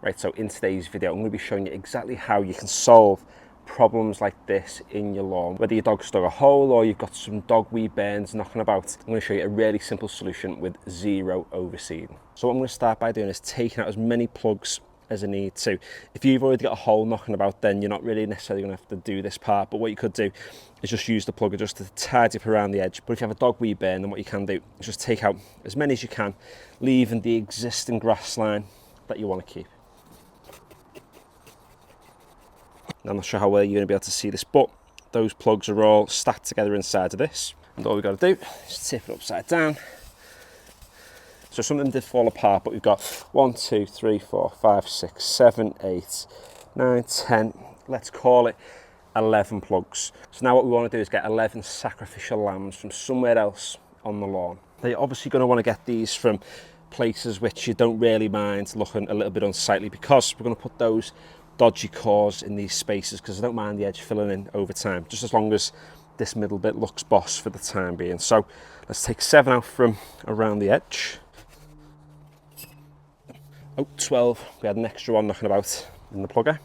Right, so in today's video, I'm going to be showing you exactly how you can solve problems like this in your lawn. Whether your dog's dug a hole or you've got some dog weed burns knocking about, I'm going to show you a really simple solution with zero overseeding. So what I'm going to start by doing is taking out as many plugs as I need to. If you've already got a hole knocking about, then you're not really necessarily going to have to do this part, but what you could do is just use the plugger just to tidy up around the edge. But if you have a dog weed burn, then what you can do is just take out as many as you can, leaving the existing grass line that you want to keep. I'm not sure how well you're going to be able to see this, but those plugs are all stacked together inside of this. And all we've got to do is tip it upside down. So some of them did fall apart, but we've got 1, 2, 3, 4, 5, 6, 7, 8, 9, 10, let's call it 11 plugs. So now what we want to do is get 11 sacrificial lambs from somewhere else on the lawn. Now you're obviously going to want to get these from places which you don't really mind looking a little bit unsightly, because we're going to put those dodgy cores in these spaces, because I don't mind the edge filling in over time, just as long as this middle bit looks boss for the time being. So let's take 7 out from around the edge. Oh, 12, we had an extra one knocking about in the plugger.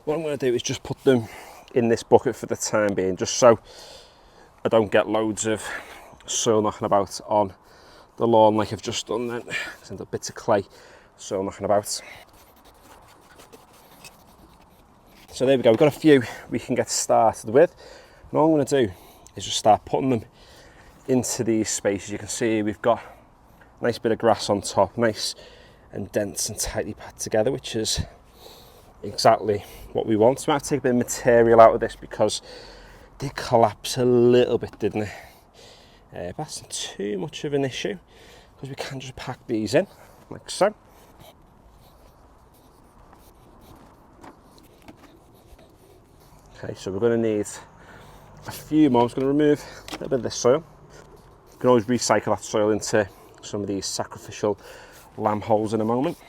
What I'm going to do is just put them in this bucket for the time being, just so I don't get loads of soil knocking about on the lawn like I've just done then. There's a bits of clay, soil knocking about. So there we go, we've got a few we can get started with. And all I'm going to do is just start putting them into these spaces. You can see we've got a nice bit of grass on top, nice and dense and tightly packed together, which is exactly what we want. So I might have to take a bit of material out of this because it did collapse a little bit, didn't it? But that's not too much of an issue, because we can just pack these in like so. Okay, so we're going to need a few more. I'm just going to remove a little bit of this soil. You can always recycle that soil into some of these sacrificial lamb holes in a moment.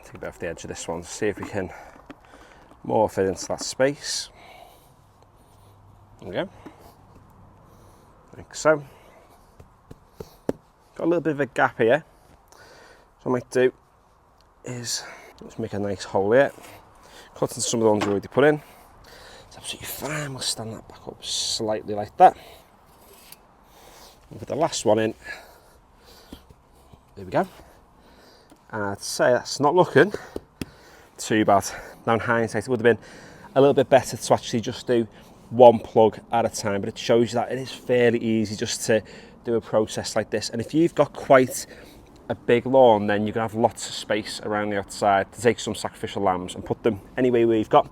Take a bit off the edge of this one to see if we can morph it into that space. There we go. Like so. Got a little bit of a gap here. So what I might do is just make a nice hole here. Cut into some of the ones we already put in. It's absolutely fine. We'll stand that back up slightly like that. And put the last one in. There we go. And I'd say that's not looking too bad. Now in hindsight, it would have been a little bit better to actually just do one plug at a time, but it shows you that it is fairly easy just to do a process like this. And if you've got quite a big lawn, then you're going to have lots of space around the outside to take some sacrificial lambs and put them anywhere where you've got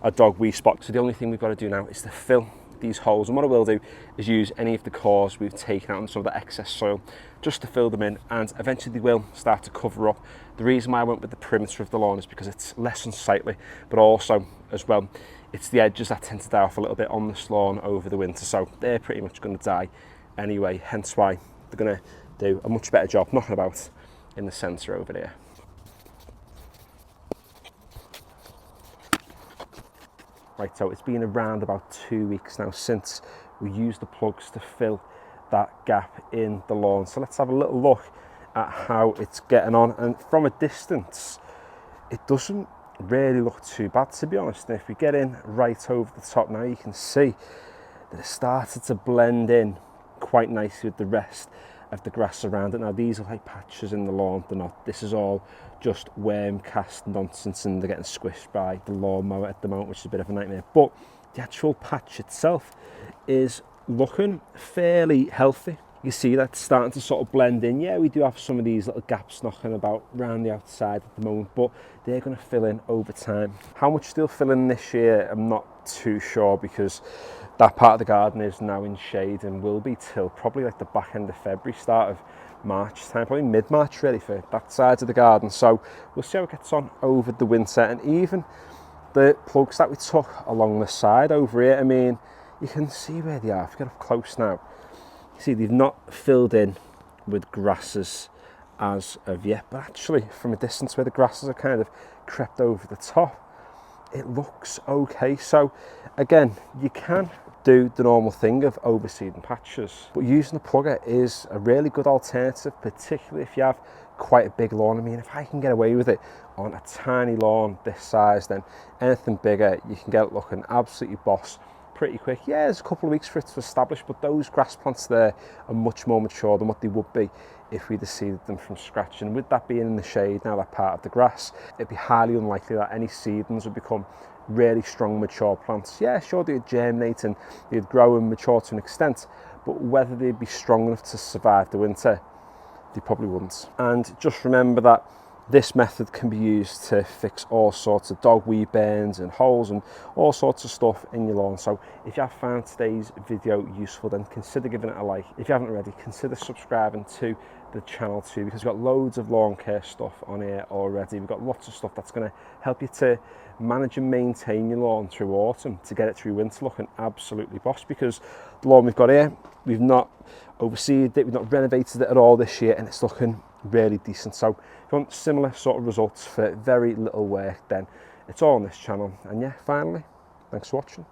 a dog wee spot. So the only thing we've got to do now is to fill these holes, and what I will do is use any of the cores we've taken out and some of the excess soil just to fill them in, and eventually they will start to cover up. The reason why I went with the perimeter of the lawn is because it's less unsightly, but also as well it's the edges that tend to die off a little bit on this lawn over the winter, so they're pretty much going to die anyway, hence why they're going to do a much better job knocking about in the centre over there. Right, so it's been around about 2 weeks now since we used the plugs to fill that gap in the lawn. So let's have a little look at how it's getting on. And from a distance, it doesn't really look too bad, to be honest. And if we get in right over the top now, you can see that it started to blend in quite nicely with the rest of the grass around it. Now these are like patches in the lawn, they're not. This is all just worm cast nonsense, and they're getting squished by the lawnmower at the moment, which is a bit of a nightmare. But the actual patch itself is looking fairly healthy. You see that's starting to sort of blend in. Yeah, we do have some of these little gaps knocking about around the outside at the moment, but they're going to fill in over time. How much they'll fill in this year, I'm not too sure, because that part of the garden is now in shade and will be till probably like the back end of February, start of March time, probably mid-March really for that side of the garden. So we'll see how it gets on over the winter. And even the plugs that we took along the side over here, I mean, you can see where they are. If we get up close now, you see they've not filled in with grasses as of yet, but actually from a distance where the grasses are kind of crept over the top, it looks okay. So again, you can do the normal thing of overseeding patches, but using the plugger is a really good alternative, particularly if you have quite a big lawn. I mean, if I can get away with it on a tiny lawn this size, then anything bigger, you can get it looking absolutely boss pretty quick. Yeah, there's a couple of weeks for it to establish, but those grass plants there are much more mature than what they would be if we'd have seeded them from scratch. And with that being in the shade now, that part of the grass, it'd be highly unlikely that any seedlings would become really strong mature plants. Yeah, sure, they'd germinate and they'd grow and mature to an extent, but whether they'd be strong enough to survive the winter, they probably wouldn't. And just remember that this method can be used to fix all sorts of dogweed burns and holes and all sorts of stuff in your lawn. So if you have found today's video useful, then consider giving it a like. If you haven't already, consider subscribing to the channel too, because we've got loads of lawn care stuff on here already. We've got lots of stuff that's going to help you to manage and maintain your lawn through autumn to get it through winter looking absolutely boss, because the lawn we've got here, we've not overseeded it, we've not renovated it at all this year, and it's looking really decent. So if you want similar sort of results for very little work, then it's all on this channel. And yeah, finally, thanks for watching.